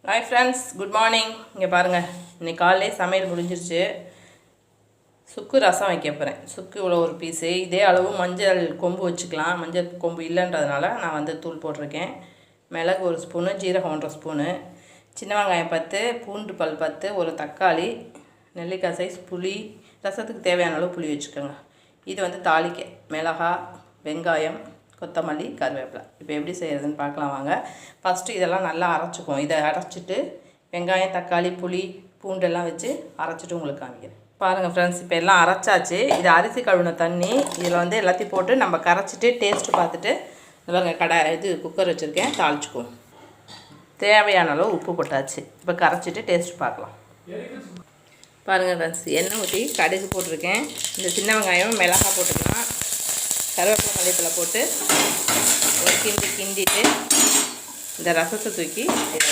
Hi friends, good morning. இங்கே பாருங்கள், இன்றைக்கி காலையிலே சமையல் முடிஞ்சிருச்சு. சுக்கு ரசம் வைக்க போகிறேன். சுக்கு இவ்வளோ ஒரு பீஸு, இதே அளவு மஞ்சள் கொம்பு வச்சுக்கலாம். மஞ்சள் கொம்பு இல்லைன்றதுனால நான் தூள் போட்டிருக்கேன். மிளகு 1 ஸ்பூனு, ஜீரகம் 1.5 ஸ்பூனு, சின்ன வெங்காயம் 10, பூண்டு பல் 10, ஒரு தக்காளி, நெல்லிக்காய் சைஸ் புளி, ரசத்துக்கு தேவையான அளவு புளி வச்சுக்கோங்க. இது தாளிக்க மிளகாய், வெங்காயம், கொத்தமல்லி, கருவேப்பிலை. இப்போ எப்படி செய்கிறதுன்னு பார்க்கலாம் வாங்க. ஃபஸ்ட்டு இதெல்லாம் நல்லா அரைச்சிக்குவோம். இதை அரைச்சிட்டு வெங்காயம், தக்காளி, புளி, பூண்டெல்லாம் வச்சு அரைச்சிட்டு உங்களுக்கு காமிக்கிறேன். பாருங்கள் ஃப்ரெண்ட்ஸ், இப்போ எல்லாம் அரைச்சாச்சு. இது அரிசி கழுவின தண்ணி. இதில் எல்லாத்தையும் போட்டு நம்ம கரைச்சிட்டு டேஸ்ட்டு பார்த்துட்டு பாருங்கள், குக்கர் வச்சுருக்கேன், தாளிச்சுக்குவோம். தேவையான அளவு உப்பு போட்டாச்சு. இப்போ கரைச்சிட்டு டேஸ்ட்டு பார்க்கலாம். பாருங்கள் ஃப்ரெண்ட்ஸ், எண்ணெய் ஊற்றி கடுகு போட்டிருக்கேன். இந்த சின்ன வெங்காயம், மிளகாய் போட்டுக்கலாம். கருவேப்பிலை, மல்லித்தலை போட்டு ஒரு கிண்டிட்டு இந்த ரசத்தை தூக்கி இதை